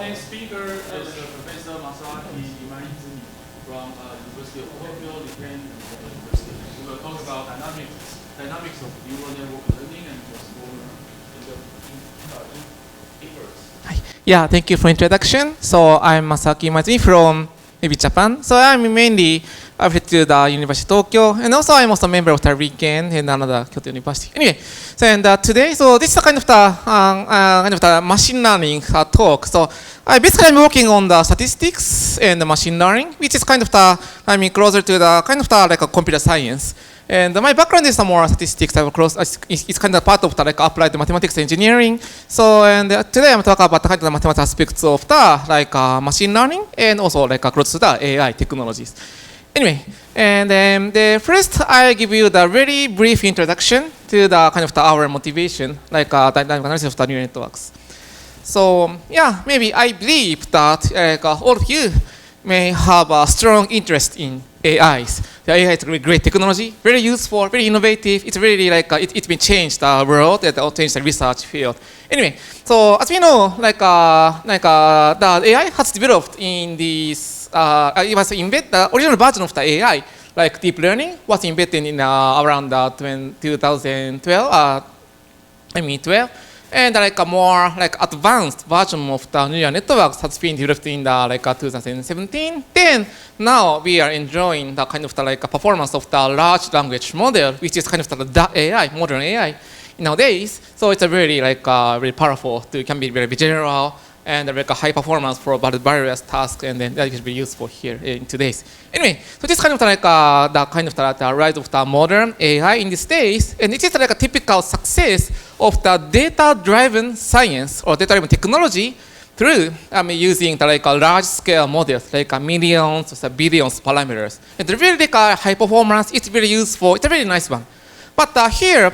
next speaker is Professor Masaaki Imaizumi from University of Tokyo, RIKEN University. We will talk about dynamics of neural network learning and transformer inference. Yeah, thank you for introduction. So I'm Masaaki Imaizumi from maybe Japan. So I'm mainly affiliated to the University of Tokyo, and also I'm also a member of the RIKEN and another Kyoto University. Anyway, so and today, so this is a kind of the machine learning talk. So basically I'm working on the statistics and the machine learning, which is kind of the closer to the kind of the like a computer science. And my background is more statistics. It's kind of part of the like applied mathematics engineering. So and today I'm talking about the kind of the mathematical aspects of the like machine learning and also like close to the AI technologies. Anyway, and then first I give you the very brief introduction to the kind of our motivation, like dynamic analysis of the neural networks. So yeah, maybe I believe that all of you may have a strong interest in AIs. The AI is a really great technology, very useful, very innovative. It's really like it's been changed the world and changed the research field. Anyway, so as we know, the AI has developed in this. It was embedded. The original version of the AI, like deep learning, was embedded in around 2012. 12. And like a more like advanced version of the neural networks has been developed in the 2017. Then now we are enjoying the kind of the like performance of the large language model, which is kind of the AI, modern AI nowadays. So it's a really very powerful. It can be very general and like a high performance for various tasks, and then that is very useful here in today's. Anyway, so this kind of like the kind of the rise of the modern AI in these days, and it is like a typical success of the data-driven science or data-driven technology through using the large-scale models, like millions or billions of parameters. And they're really high performance. It's very useful. It's a very nice one. But here,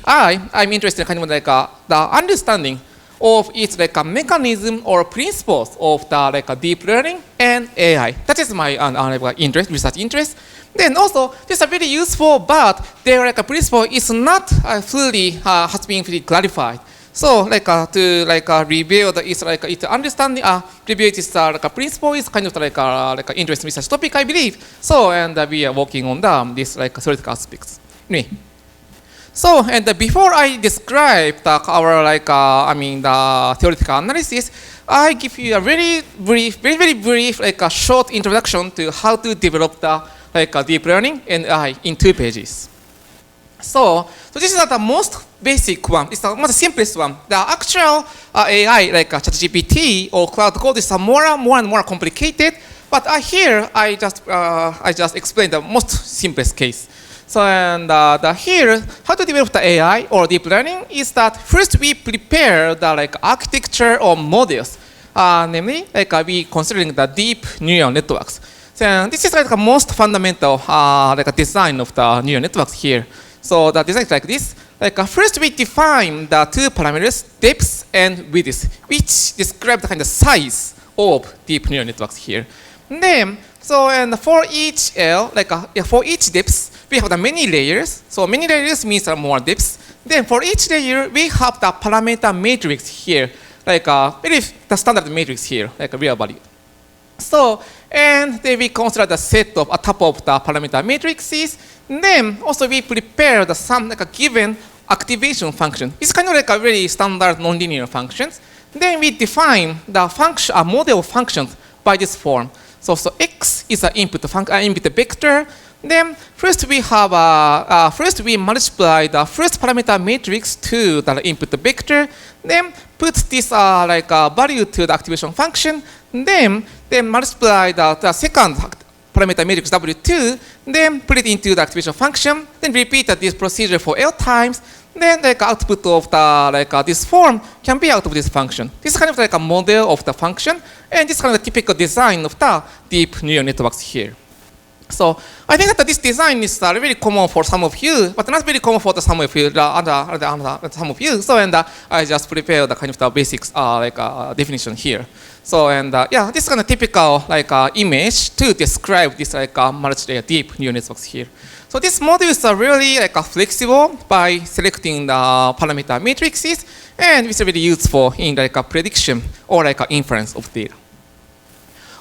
I'm interested in kind of the understanding of its mechanism or principles of the deep learning and AI. That is my research interest. Then also, this is very useful, but their principle is not has been fully clarified. So to reveal its understanding, reveal its principle is kind of interesting research topic, I believe. So and we are working on this theoretical aspects. Anyway. So, and before I describe our the theoretical analysis, I give you a very brief, very brief, a short introduction to how to develop the deep learning and AI in 2 pages. So this is the most basic one. It's the most simplest one. The actual AI, like ChatGPT or Cloud Code, is more and more complicated. But here I just explained the most simplest case. So and here, how to develop the AI or deep learning is that first we prepare the architecture or models, namely we considering the deep neural networks. So this is a most fundamental design of the neural networks here. So the design is like this. First we define the 2 parameters, depth and width, which describe the kind of size of deep neural networks here. And then and for each for each depth, we have the many layers. So many layers means more depths. Then for each layer, we have the parameter matrix here, the standard matrix here, like a real value. So and then we consider the set of top of the parameter matrices. And then also we prepare the some given activation function. It's kind of a very standard nonlinear functions. Then we define the function, a model of functions by this form. So x is an input vector. Then first we have first we multiply the first parameter matrix to the input vector. Then put this value to the activation function. Then multiply the second parameter matrix w2. Then put it into the activation function. Then repeat this procedure for L times. Then output of the this form can be out of this function. This is kind of a model of the function, and this is kind of the typical design of the deep neural networks here. So I think that this design is really common for some of you, but not very common for some of you. Some of you. So and I just prepared the kind of the basics definition here. So and yeah, this is kind of typical image to describe this multi-layer deep neural networks here. So these modules are really like flexible by selecting the parameter matrices, and it's really useful in like a prediction or like inference of data.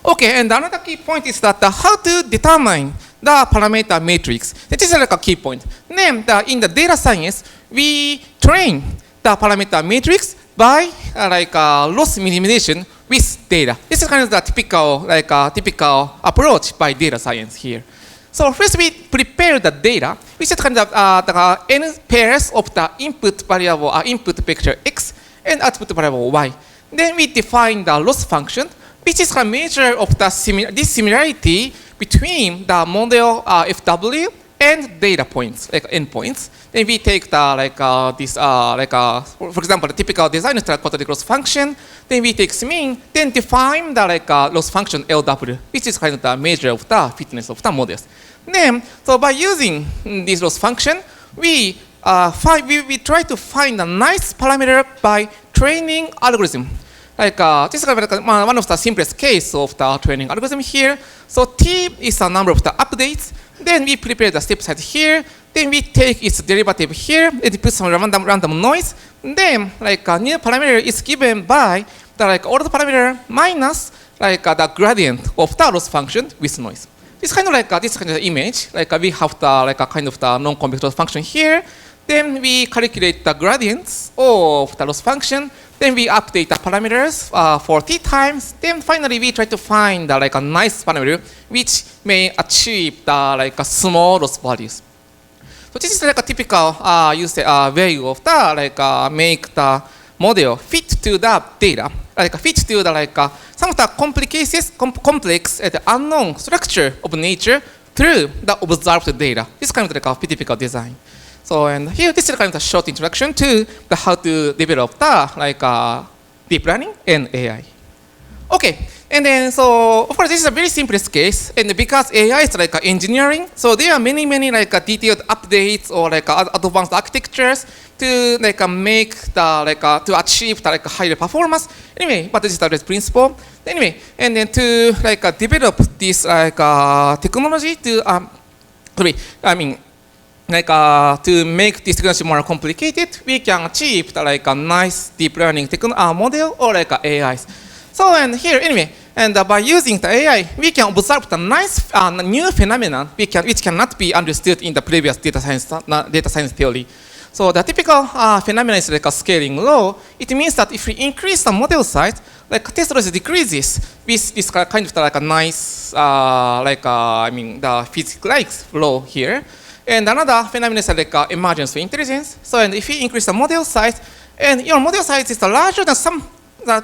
Okay, and another key point is that how to determine the parameter matrix. This is like a key point. Then in the data science, we train the parameter matrix by loss minimization with data. This is kind of the typical approach by data science here. So first we prepare the data, which is kind of the n pairs of the input variable, input vector x and output variable y. Then we define the loss function, which is a measure of the similarity between the model FW and data points, like endpoints. Then we take the for example, the typical design quarterly loss function. Then we take mean, then define the loss function LW, which is kind of the measure of the fitness of the models. Then, so by using this loss function, we try to find a nice parameter by training algorithm. This is one of the simplest case of the training algorithm here. So T is the number of the updates. Then we prepare the step size here. Then we take its derivative here and put some random noise. Then a new parameter is given by the old parameter minus the gradient of the loss function with noise. It's kind of this kind of image. We have the kind of the non-convex loss function here. Then we calculate the gradients of the loss function. Then we update the parameters for t times. Then finally we try to find a nice parameter which may achieve the small loss values. So this is a typical way of the make the model fit to the data, fit to the some of the complex and unknown structure of nature through the observed data. This is kind of a typical design. So and here this is kind of a short introduction to the how to develop the deep learning and AI. Okay, and then so of course this is a very simplest case, and because AI is engineering, so there are many detailed updates or advanced architectures to make the to achieve the higher performance. Anyway, but this is the principle. Anyway, and then to develop this technology to to make this technology more complicated, we can achieve a nice deep learning model or AIs. So and here anyway, and by using the AI, we can observe the nice new phenomenon which cannot be understood in the previous data science theory. So the typical phenomenon is scaling law. It means that if we increase the model size, test loss decreases with this kind of a nice the physics-like law here. And another phenomenon is emergence of intelligence. So and if you increase the model size, and your model size is larger than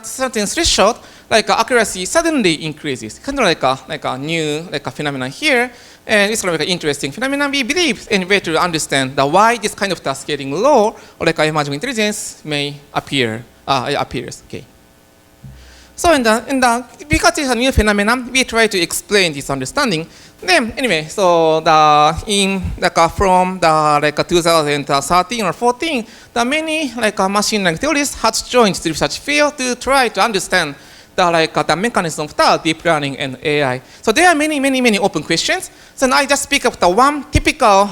certain threshold, accuracy suddenly increases. Kind of like a new phenomenon here, and it's kind of an interesting phenomenon. We believe in way to understand why this kind of scaling law or emerging intelligence may appears. Okay. So because it's a new phenomenon, we try to explain this understanding. Then anyway, so from 2013 or 14, the many machine learning theorists has joined the research field to try to understand the mechanism of the deep learning and AI. So there are many open questions. So I just pick up the one typical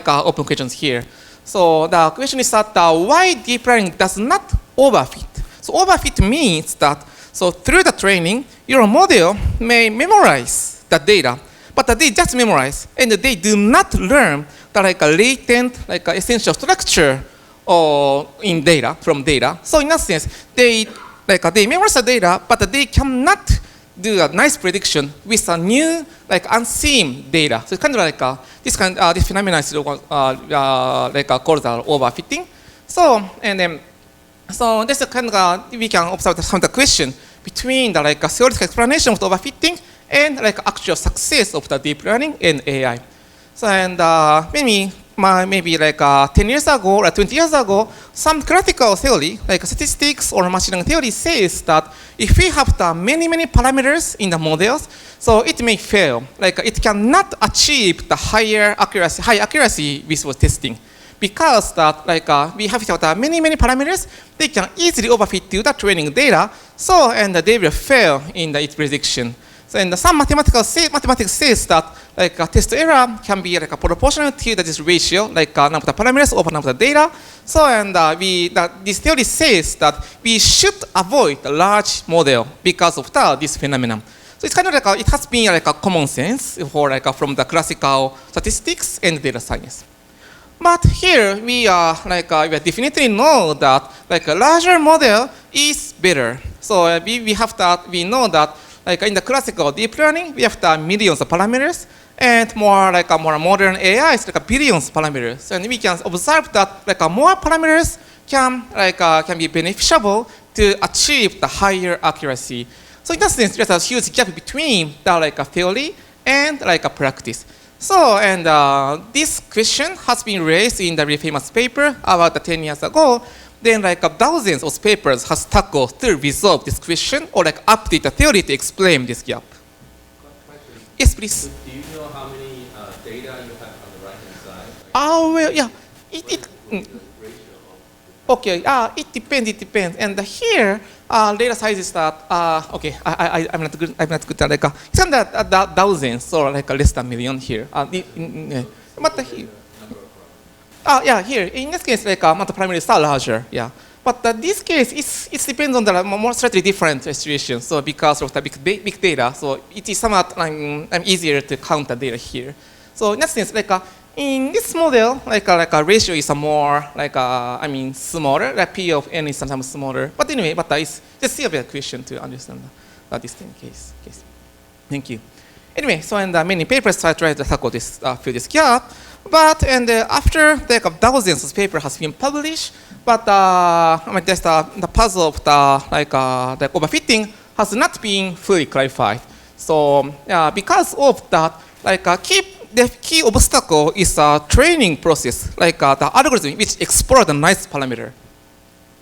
open questions here. So the question is that why deep learning does not overfit? So overfit means that so through the training, your model may memorize the data, but they just memorize, and they do not learn the latent, essential structure in data from data. So in that sense, they memorize the data, but they cannot do a nice prediction with a new unseen data. So it's kind of this phenomenon is called overfitting. So and then so this is kind of we can observe some of the question between the theoretical explanation of the overfitting and actual success of the deep learning and AI. So and maybe 10 years ago or 20 years ago, some classical theory statistics or machine learning theory says that if we have the many parameters in the models, so it may fail. It cannot achieve the high accuracy with testing. Because that we have many parameters, they can easily overfit to the training data, so and they will fail in its prediction. So and some mathematics says that like a test error can be like a proportional to this ratio, like number of the parameters over number of the data. So and this theory says that we should avoid a large model because of this phenomenon. So it's kind of like it has been like a common sense for like from the classical statistics and data science. But here we are like we definitely know that like a larger model is better. So we know that like in the classical deep learning we have the millions of parameters, and more like a more modern AI is like a billions of parameters, and we can observe that like more parameters can be beneficial to achieve the higher accuracy. So in that sense, there's a huge gap between the like a theory and like a practice. So and this question has been raised in the very famous paper about 10 years ago. Then like thousands of papers has tackled to resolve this question or like update the theory to explain this gap. Question. Yes, please. Do you know how many data you have on the right-hand side? Oh, well, yeah. The ratio of Okay, it depends. And here, data size is that, okay, I'm not good at like, it's on the thousands, so like less than million here. But here, yeah, here, in this case, like, amount of primaries are larger, yeah. But this case, it depends on the more slightly different situation. So because of the big data, so it is somewhat easier to count the data here. So in that sense, like, in this model, like a ratio is a more smaller. Like P of n is sometimes smaller. But anyway, it's just still a bit question to understand the distinct case. Thank you. Anyway, so in the many papers I tried to tackle this fill this gap. But after like thousands of papers has been published, but just the puzzle of the overfitting has not been fully clarified. So because of that, the key obstacle is a training process, like the algorithm which explores the nice parameter.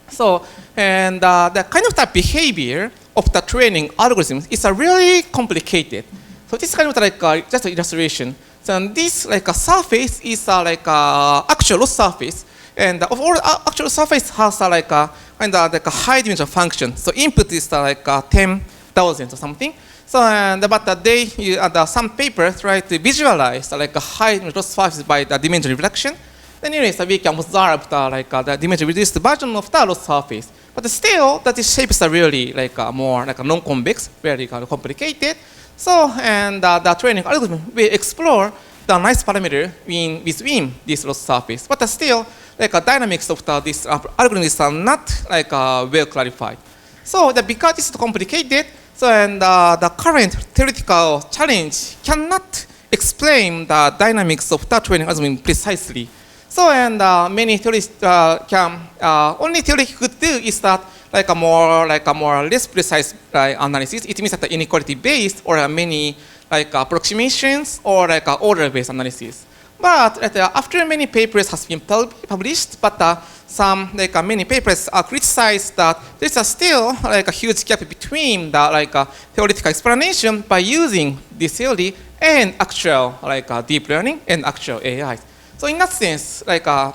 So and the kind of the behavior of the training algorithms is really complicated. So this is kind of like just an illustration. So this like a surface is actual loss surface, and of all actual surface has like a high dimensional function. So input is 10,000 or something. So but some papers try to visualize like a high dimensional loss surface by the dimension reflection. Then anyways, we can observe the dimension reduced version of the loss surface. But still, that these shapes are really more non-convex, very complicated. So, and the training algorithm will explore the nice parameter between this loss surface. But still, dynamics of this algorithm is not well clarified. So, because it's complicated, so and the current theoretical challenge cannot explain the dynamics of the training algorithm precisely. So, and many theorists only theory could do is that a more less precise analysis. It means that the inequality based or many approximations or order-based analysis. But after many papers has been published, but many papers are criticized that there's still a huge gap between the theoretical explanation by using this theory and actual deep learning and actual AI. So in that sense, there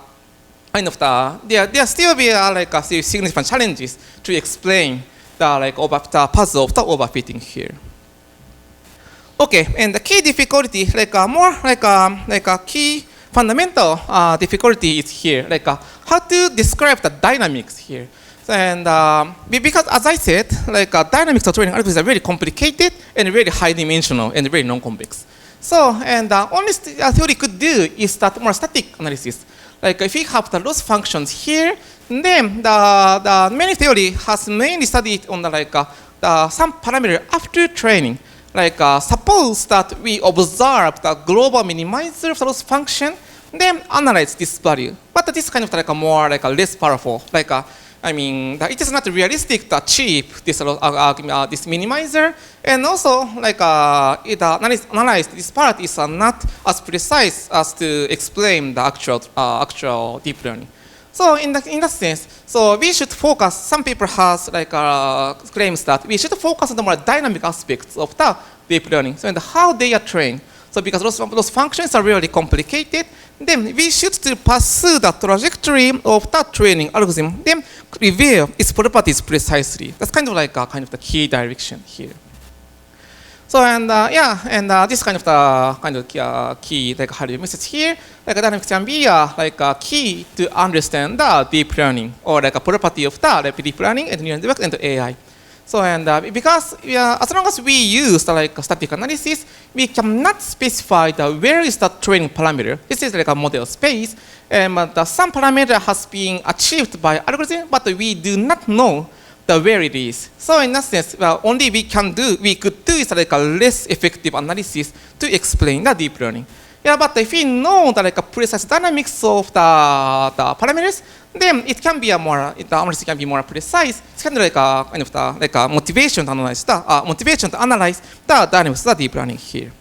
still be significant challenges to explain the puzzle of the overfitting here. Okay, and the key difficulty, key fundamental difficulty is here, how to describe the dynamics here. So, and because as I said, dynamics of training algorithms are very complicated and very high dimensional and very non-convex. So, and only theory could do is that more static analysis. If we have the loss functions here, then the many theory has mainly studied on some parameter after training. Suppose that we observe the global minimizer of the loss function, then analyze this value. But this is kind of more less powerful. It is not realistic to achieve this this minimizer, and also analyze this part is not as precise as to explain the actual deep learning. So in that sense, so we should focus. Some people has claims that we should focus on the more dynamic aspects of the deep learning. So and how they are trained. So because those functions are really complicated, then we should still pursue the trajectory of that training algorithm, then reveal its properties precisely. That's kind of the key direction here. So and yeah, and this kind of the key like how do you message here? Like dynamics can be like a key to understand the deep learning or like a property of the deep learning and neural network and AI. So and because as long as we use like static analysis, we cannot specify where is the training parameter. This is like a model space, but some parameter has been achieved by algorithm, but we do not know where it is. So in that sense, only we could do is like a less effective analysis to explain the deep learning. Yeah, but if we know the like a precise dynamics of the parameters, then it can be the analysis can be more precise. It's kind of like a kind of like a motivation to analyze the dynamics of the deep learning here.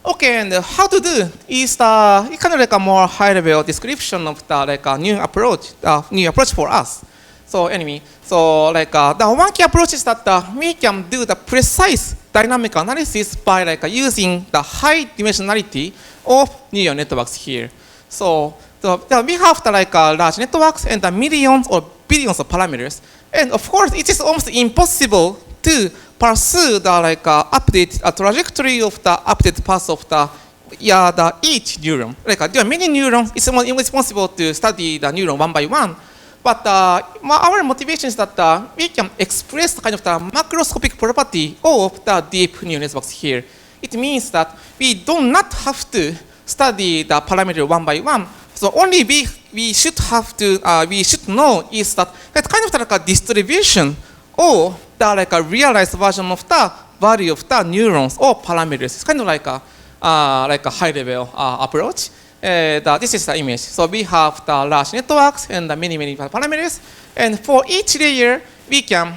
Okay, and how to do is kind of like a more high-level description of the like a new approach for us. So anyway, so like the one key approach is that we can do the precise dynamic analysis by like using the high dimensionality of neural networks here. So we have the like large networks and the millions or billions of parameters, and of course it is almost impossible to pursue the like update trajectory of the updated path of the each neuron. Like there are many neurons. It's possible to study the neuron one by one. But our motivation is that we can express kind of the macroscopic property of the deep neural networks here. It means that we do not have to study the parameter one by one. So only we should have to we should know is that kind of like a distribution or the like a realized version of the value of the neurons or parameters. It's kind of like a high level approach. This is the image. So we have the large networks and the many parameters, and for each layer we can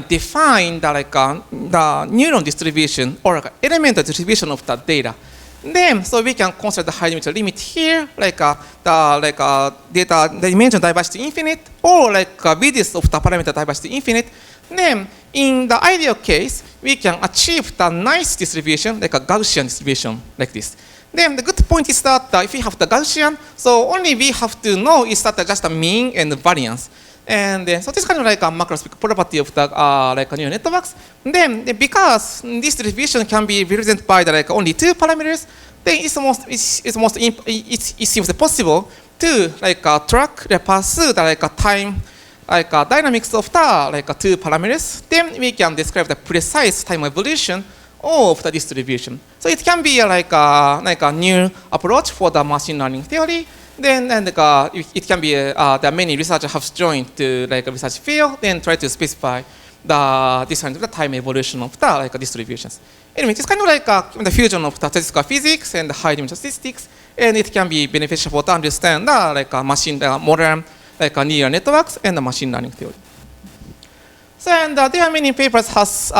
define the the neuron distribution or like element distribution of the data. Then so we can consider the high dimensional limit here, the data dimension diversity infinite or like width of the parameter diversity infinite. Then in the ideal case we can achieve the nice distribution like a Gaussian distribution like this. Then the good point is that if we have the Gaussian, so only we have to know is that just the mean and the variance. And so this is kind of like a macroscopic property of the like neural networks. Then because this distribution can be represented by the like only two parameters, then it seems possible to like track the pursue the like time dynamics of the like two parameters. Then we can describe the precise time evolution of the distribution. So it can be like a new approach for the machine learning theory. Then it can be there are many researchers have joined to like a research field, then try to specify this kind of the time evolution of the like distributions. Anyway, it's kind of like the fusion of the statistical physics and the high dimensional statistics, and it can be beneficial to understand like modern like neural networks and the machine learning theory. So and there are many papers has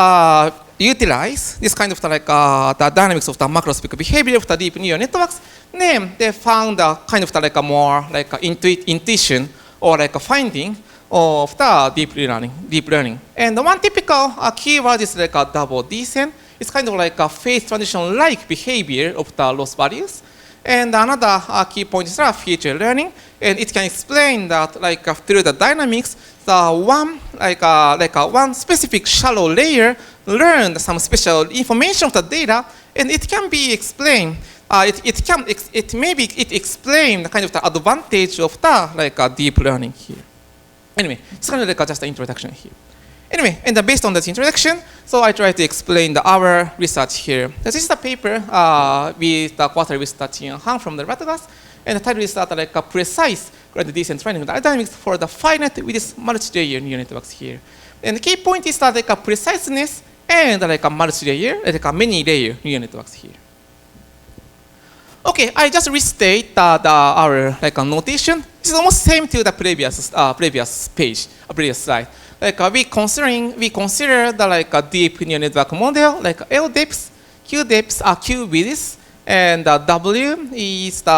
utilize this kind of the dynamics of the macroscopic behavior of the deep neural networks. Then they found kind of like a more like intuition or like a finding of the deep learning. And the one typical keyword is like a double descent. It's kind of like a phase transition-like behavior of the loss values. And another key point is feature learning, and it can explain that like through the dynamics, the one specific shallow layer learned some special information of the data, and it can be explained. It explain the kind of the advantage of the like deep learning here. Anyway, it's kind of like just an introduction here. Anyway, and based on this introduction, so I try to explain our research here. This is the paper with the quarterly research in Han from the Radgas, and the title is that like a precise gradient descent training dynamics for the finite with this multi-layer neural networks here. And the key point is that like a preciseness and like a multi-layer, like a many-layer neural networks here. Okay, I just restate our like a notation. It's almost same to the previous previous slide. Like we consider the like a deep neural network model like L depths, Q depths are Q widths, and W is the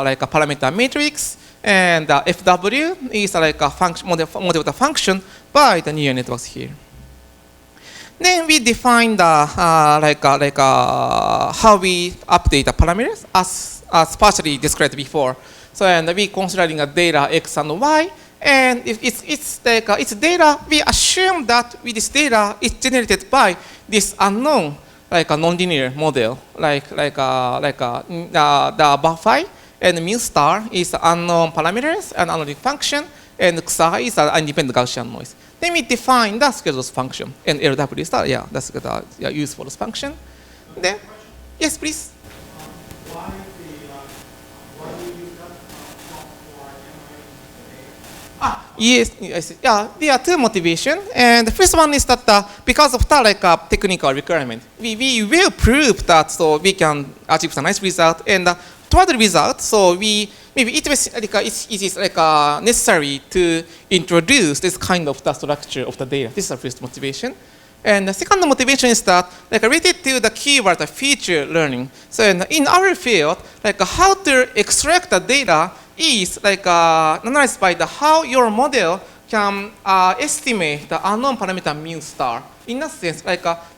like a parameter matrix, and FW is like a function model of the function by the neural networks here. Then we define the how we update the parameters as partially described before. So and we considering a data x and y, And if it's data, we assume that with this data, it's generated by this unknown, like a nonlinear model, like the phi and mu star is unknown parameters and unknown function, and xi is an independent Gaussian noise. Then we define the schedules function, and LW is the, that's the useful function. Then, yes, please. Why do you use that for Yes, yeah, there are two motivations, and the first one is that because of the technical requirement, we will prove that so we can achieve a nice result, and toward the result, so maybe it is necessary to introduce this kind of the structure of the data. This is the first motivation. And the second motivation is that related to the keyword feature learning. So in our field, how to extract the data is analyzed by how your model can estimate the unknown parameter mu star. In that sense,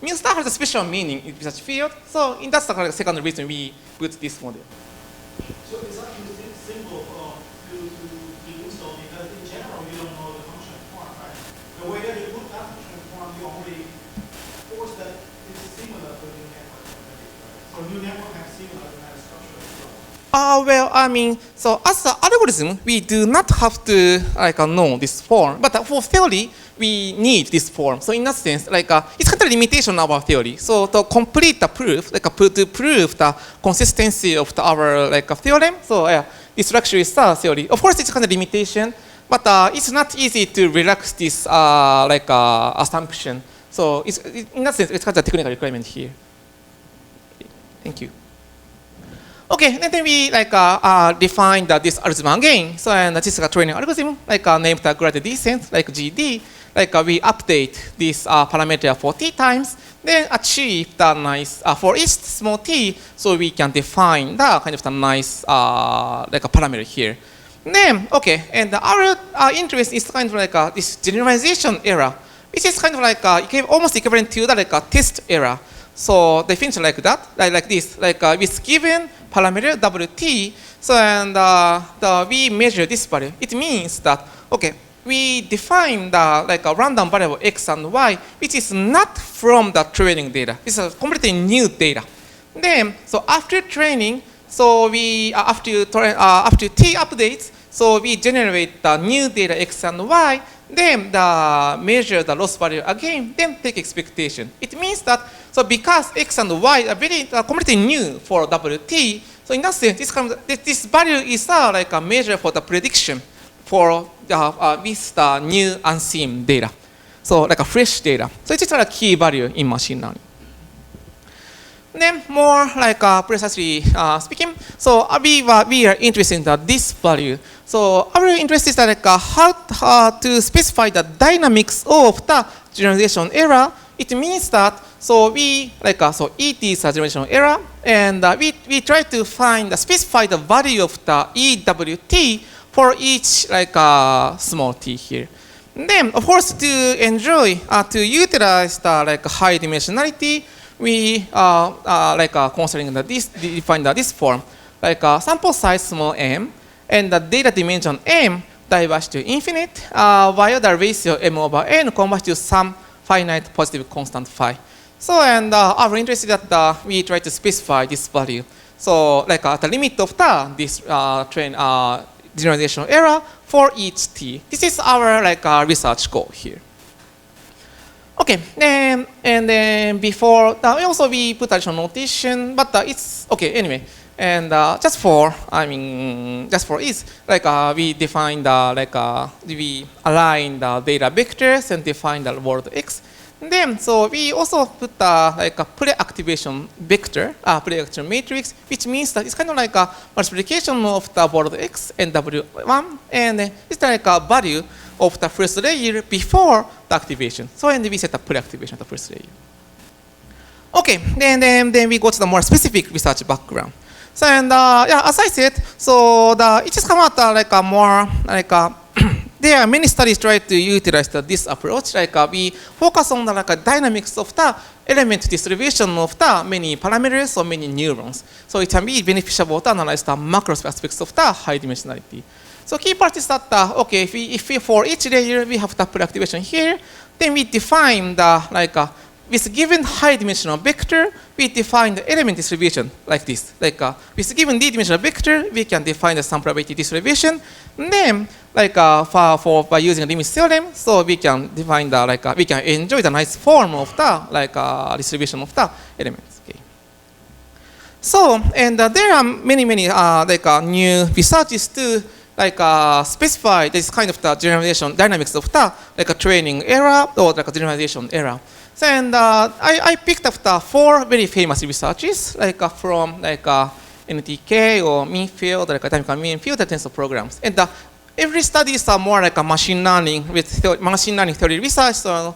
mu star has a special meaning in research field. So that's the second reason we put this model. So it's actually simple to install because in general you don't know the function form, right? The way that you put that function form, you only force that it's similar to a new network. So new network has similar kind of structure as well. Well, I mean, so as an algorithm, we do not have to know this form, but for theory, we need this form. So in that sense, it's kind of limitation of our theory. So to complete the proof, to prove the consistency of our theorem, so this structure is the theory. Of course, it's kind of limitation, but it's not easy to relax this assumption. So in that sense, it's kind of a technical requirement here. Thank you. Okay, and then we define this algorithm again. So and this is a training algorithm, named the gradient descent, GD. We update this parameter for t times, then achieve the nice for each small t. So we can define the kind of the nice a parameter here. Then okay, and our interest is kind of this generalization error, which is kind of almost equivalent to the test error. So they finish like that, like this, with given parameter wt. So and we measure this value. It means that okay, we define the a random variable x and y, which is not from the training data. This is completely new data. Then so after training, so we after t updates, so we generate the new data x and y. Then measure the loss value again, then take expectation. It means that so because x and y are very completely new for wt, so in that sense, this value is a measure for the prediction for with the new unseen data, so a fresh data. So it's just a key value in machine learning. Then more precisely speaking, so we are interested in this value. So our interest is how to specify the dynamics of the generalization error. It means that so we so it is a generalization error, and we try to specify the value of the EWT for each small t here. And then of course to enjoy to utilize the high dimensionality, we considering define this form sample size small m and the data dimension m diverges to infinite while the ratio m over n converges to some finite positive constant phi. So and our interest is that we try to specify this value. So at the limit of this generalization error for each t. This is our research goal here. Okay, and then before also we put additional notation, but it's okay anyway. And just for ease, we define we align the data vectors and define the word x. And then so we also put a pre-activation vector, pre-activation matrix, which means that it's kind of a multiplication of the word x and w1, and it's a value of the first layer before the activation. So and we set a pre-activation of the first layer. Okay, then we go to the more specific research background. So and as I said, so it just come out more there are many studies try to utilize this approach. We focus on the dynamics of the element distribution of the many parameters or many neurons. So it can be beneficial to analyze the macro aspects of the high dimensionality. So key part is that, okay, if we for each layer we have tuple activation here, then we define the, with given high dimensional vector, we define the element distribution like this. With given d-dimensional vector, we can define the some probability distribution. And then, by using limit theorem, so we can define the, we can enjoy the nice form of the, distribution of the elements. Okay. So, and there are many, new researches to specify this kind of the generalization dynamics of the training error or generalization error. So, and I picked up the 4 very famous researches, from NTK or mean field, dynamical mean field tensor programs. And every study is more like a machine learning with machine learning theory research. So,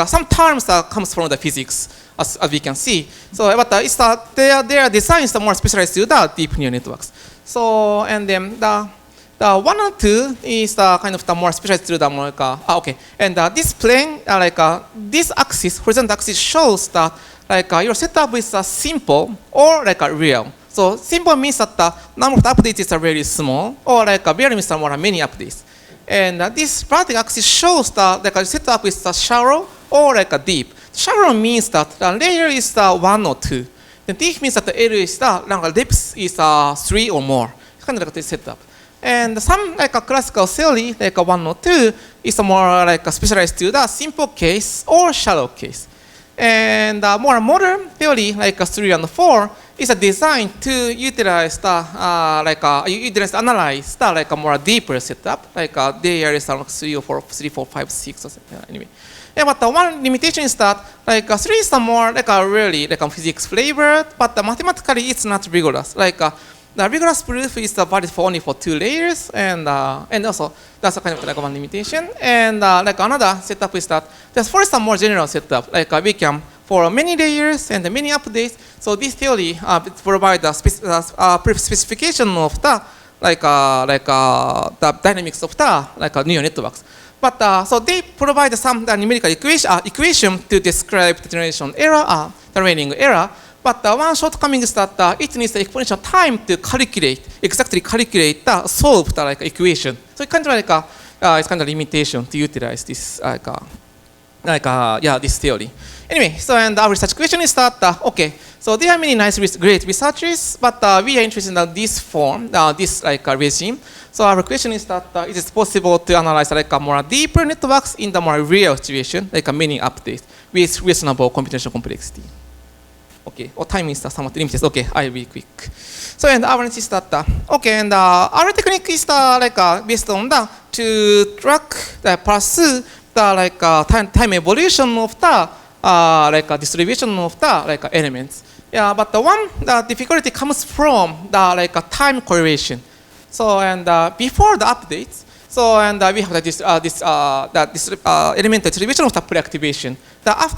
some terms comes from the physics, as we can see. So, but it's their design is more specialized to the deep neural networks. So, and then the 1 and 2 is kind of the more specialized to the more okay. And this plane, this axis, horizontal axis shows that your setup is simple or real. So simple means that the number of updates is very small, or real means there are many updates. And this vertical axis shows that the setup is shallow or deep. Shallow means that the layer is 1 or 2. Then deep means that the area is the depth is 3 or more. It's kind of like this setup. And some classical theory, 1 or 2, is more specialized to the simple case or shallow case. And more modern theory, 3 and 4, is designed to utilize analyze the more deeper setup, there is 3 or 4, 3, 4, 5, 6, or something. Anyway. Yeah, but one limitation is that 3 is more really physics flavored, but mathematically it's not rigorous. The rigorous proof is valid for only for 2 layers, and also that's a kind of one limitation. And another setup is that there's for some more general setup, we can for many layers and many updates. So this theory provides the specification of the the dynamics of the neural networks. But so they provide some numerical equation to describe the generation error, the training error. But one shortcoming is that it needs the exponential time to exactly calculate the solved equation. So it's kind of it's kind of limitation to utilize this this theory. Anyway, so and our research question is that okay, so there are many nice great researches, but we are interested in this form, this regime. So our question is that it is possible to analyze more deeper networks in the more real situation, many updates with reasonable computational complexity. Okay, or time is somewhat limited. Okay, I'll be quick. So, and our answer is that, okay, and our technique is based on to track, pursue the time evolution of the distribution of the elements. Yeah, but the difficulty comes from the time correlation. So, and before the updates, so and we have this element distribution of the pre-activation.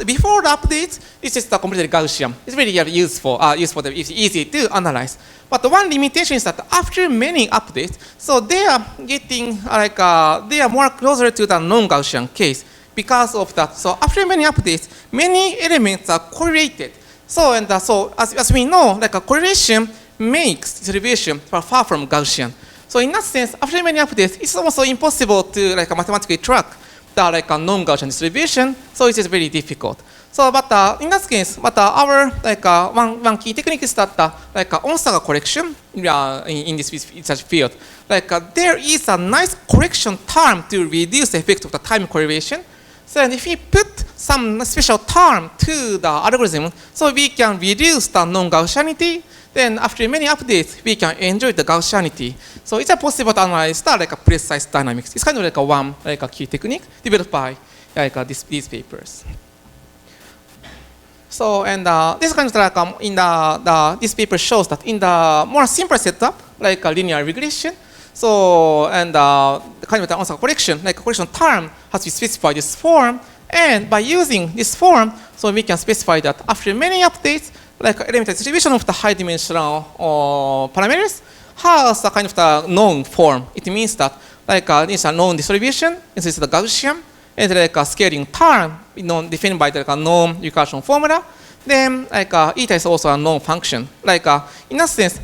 Before the updates, it's just completely Gaussian. It's very useful. It's easy to analyze. But one limitation is that after many updates, so they are getting they are more closer to the non-Gaussian case because of that. So after many updates, many elements are correlated. So and so as we know, correlation makes distribution far from Gaussian. So in that sense, after many updates, it's also impossible to mathematically track the non-Gaussian distribution. So it is very difficult. So, but in that case, but our one key technique is that on-stagger correction in this research field, there is a nice correction term to reduce the effect of the time correlation. So, and if we put some special term to the algorithm, so we can reduce the non-Gaussianity. Then after many updates, we can enjoy the Gaussianity. So it's possible to analyze the precise dynamics. It's kind of one key technique developed by these papers. So and this kind of in this paper shows that in the more simple setup, linear regression, so and the kind of the on-stagger correction, correction term has to specify this form, and by using this form, so we can specify that after many updates, element distribution of the high dimensional parameters has a kind of the known form. It means that it's a known distribution, this is the Gaussian, and a scaling term defined by the known recursion formula. Then eta is also a known function. In that sense,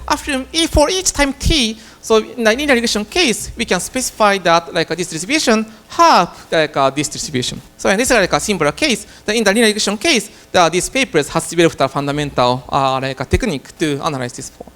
for each time t, So in the linear regression case, we can specify that like this distribution have like this distribution. So and this is like a simpler case. That in the linear regression case, these papers has developed a fundamental like a technique to analyze this form.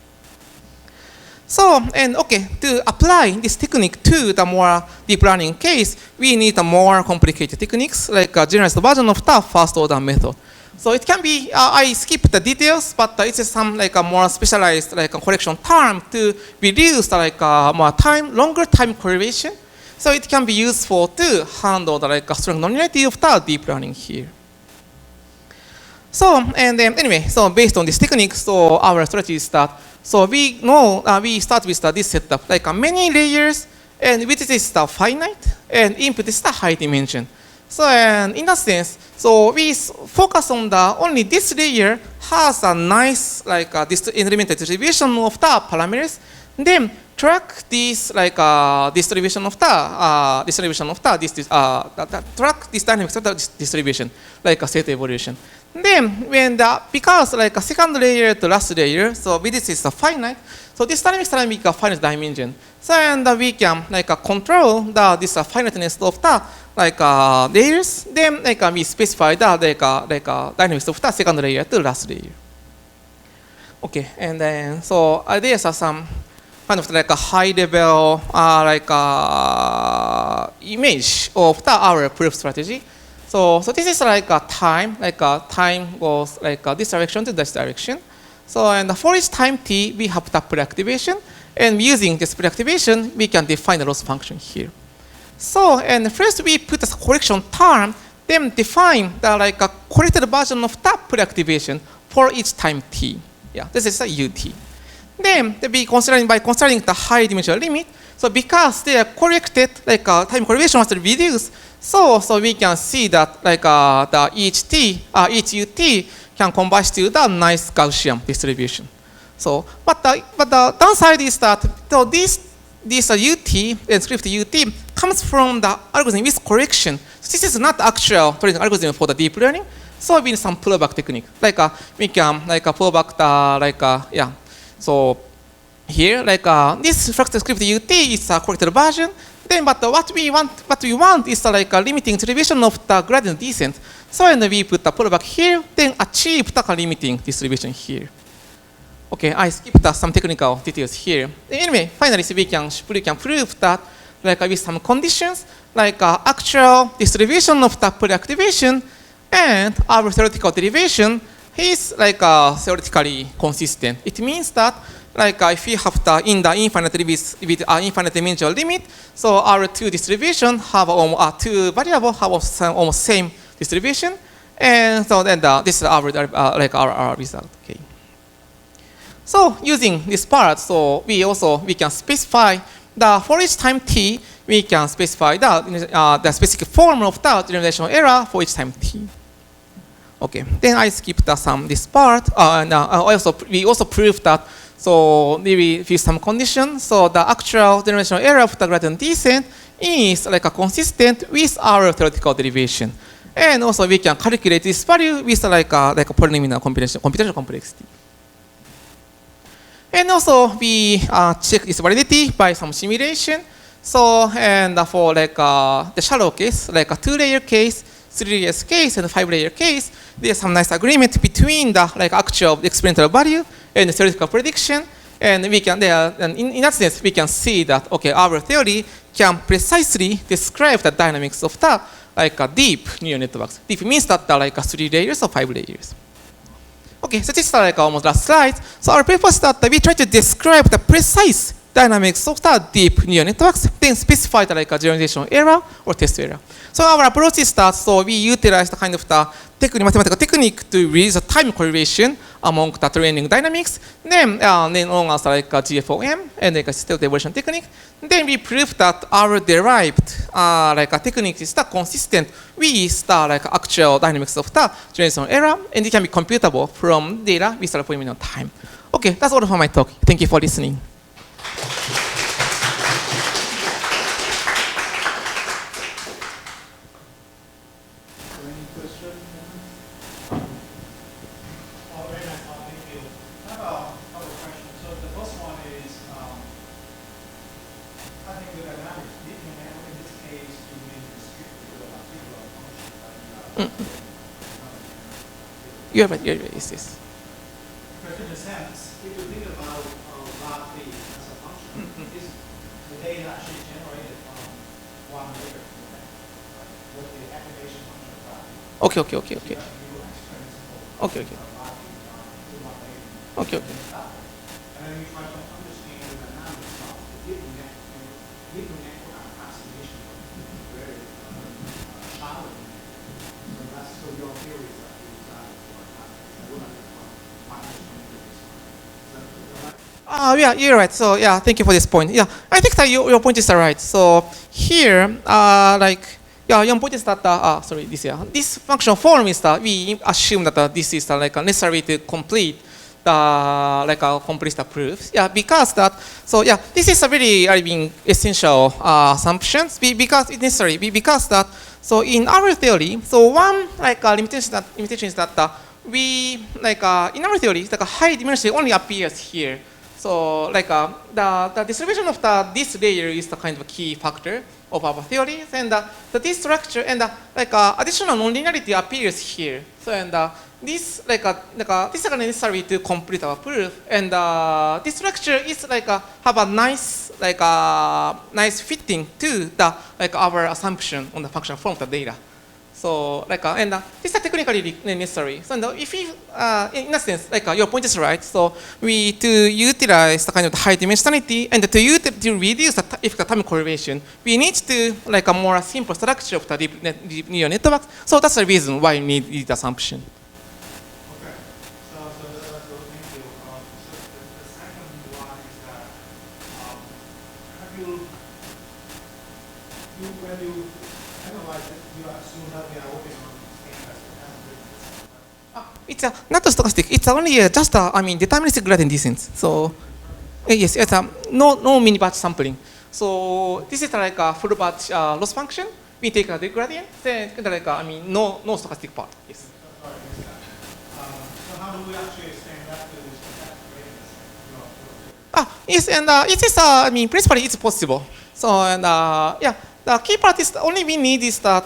So, and okay, to apply this technique to the more deep learning case, we need a more complicated techniques, like a generalized version of the first order method. So it can be, I skip the details, but it's some like a more specialized like a correction term to reduce like a more longer time correlation. So it can be useful to handle the like a strong nonlinearity of the deep learning here. So, and then anyway, so based on this technique, so our strategy is that, so we know, we start with this setup, like many layers, and width is the finite, and input is the high dimension. So, and in that sense, so we focus on the only this layer has a nice, like this elemental distribution of the parameters, then track this like distribution of the track this dynamics of the distribution, like a state evolution. Then when because like a second layer to last layer, so this is a finite, so this dynamics a finite dimension. So and we can like control this finiteness of the like layers. Then like we specify the dynamics of the second layer to last layer. Okay, and then so there's some kind of like a high level image of our proof strategy. So this is like a time goes like this direction to this direction. So and for each time t, we have the pre-activation, and using this pre-activation, we can define the loss function here. So and first we put a correction term, then define the like a corrected version of the pre-activation for each time t. Yeah, this is a ut. Then by considering the high dimensional limit, so because they are corrected, like time correlation was reduced, so we can see that like each ut can converge to the nice Gaussian distribution. So, but the downside is that so this ut and script ut comes from the algorithm with correction. So this is not actual training algorithm for the deep learning. So we need some pullback technique. Like we can like pull back the So here, like this fractal script ut is a corrected version. Then, but what we want is like a limiting distribution of the gradient descent. So, and we put the pullback here, then achieve the limiting distribution here. Okay, I skipped some technical details here. Anyway, finally, we can prove that, like with some conditions, like actual distribution of the pre-activation and our theoretical derivation is like theoretically consistent. It means that like if we have the in the infinite with infinite dimensional limit, so our two distribution have two variables have almost same distribution, and so then this is our result. Okay. So using this part, so we can specify the for each time t, we can specify the specific form of the generalization error for each time t. Okay, then I skipped this part, and we also proved that, so maybe with some condition, so the actual generational error of the gradient descent is like consistent with our theoretical derivation, and also we can calculate this value with like a polynomial computational complexity. And also we check this validity by some simulation. So and for like the shallow case, like a 2-layer case, 3-layer case, and 5-layer case, there's some nice agreement between the like actual experimental value and the theoretical prediction. And we can in that sense we can see that okay, our theory can precisely describe the dynamics of the like deep neural networks. Deep means that like 3 layers or 5 layers. Okay, so this is like almost last slide. So our purpose is that we try to describe the precise dynamics of the deep neural networks, then specify the like generalization error or test error. So our approach is that so we utilize the kind of the mathematical technique to read the time correlation among the training dynamics, then known as like GFOM and like a state evolution technique. Then we prove that our derived like a technique is consistent with the like actual dynamics of the generalization error, and it can be computable from data with the polynomial time. Okay, that's all for my talk. Thank you for listening. Very nice talk, thank you. I have a couple of questions. So the first one is, You're right. Yes. But in a sense, if you think about log V as a function, is the data actually generated from one layer with the activation function of log V. Okay. You extract Okay. log V to one layer. Okay. And then you try to understand the dynamics of the different network approximation is very challenging. So that's so your theory is that you design for context. I would like to my understanding of this. Is that right? Yeah, you're right. So yeah, thank you for this point. Yeah, I think that your point is right. So here, your point is that this functional form is that we assume that this is necessary to complete the complete the proofs. Yeah, because that. So yeah, this is a very essential assumptions. Because it's necessary. Because that. So in our theory, so one limitation is that we in our theory, high dimension only appears here. So the distribution of this layer is the kind of key factor of our theories, and this structure and additional nonlinearity appears here. So this this is necessary to complete our proof, and this structure is have a nice nice fitting to the our assumption on the functional form of the data. So this is technically necessary. So if we, in a sense, your point is right. So we to utilize the kind of high dimensionality and to reduce the effective time correlation, we need to a more simple structure of the deep neural networks. So that's the reason why we need this assumption. Okay. So thank you. So the second one is that have you when you analyze it, you assume that we are working on standardized. It's not a stochastic. It's only just deterministic gradient descent. So yes, it's no mini batch sampling. So this is a full batch loss function. We take a gradient, then no stochastic part. Yes. So how do we actually extend that to this gradient? Yes, and it is principally it's possible. So yeah. The key part is only we need is that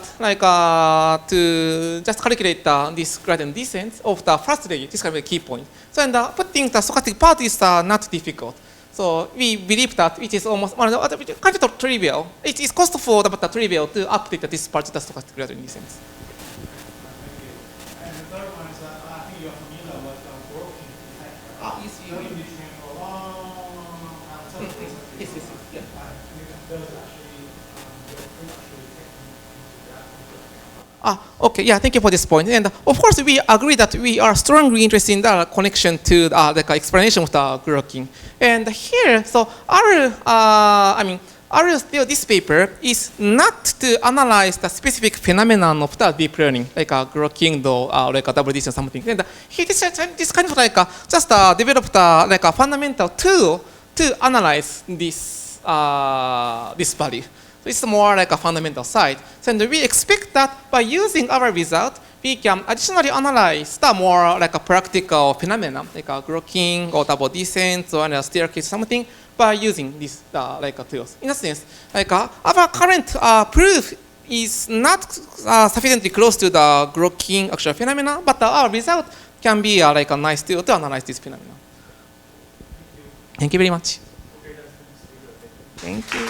to just calculate this gradient descent of the first layer. This is a key point. So putting the stochastic part is not difficult. So we believe that it is almost kind of trivial. It is costful but trivial to update this part of the stochastic gradient descent. Thank you. And the third one is that I think you're familiar with the broken detector. Yes, you have been trained for a long time. Yes. Yeah. Those actually Okay, yeah, thank you for this point. And of course, we agree that we are strongly interested in the connection to the explanation of the grokking. And here, so this paper is not to analyze the specific phenomenon of the deep learning, grokking or a double digit or something. And he this kind of just developed a fundamental tool to analyze this this value. So it's more like a fundamental side. So we expect that by using our result, we can additionally analyze the more like a practical phenomenon, like a grokking or double descent or a staircase something by using this tools. In a sense, our current proof is not sufficiently close to the grokking actual phenomena, but our result can be a nice tool to analyze this phenomenon. Thank you very much. Thank you.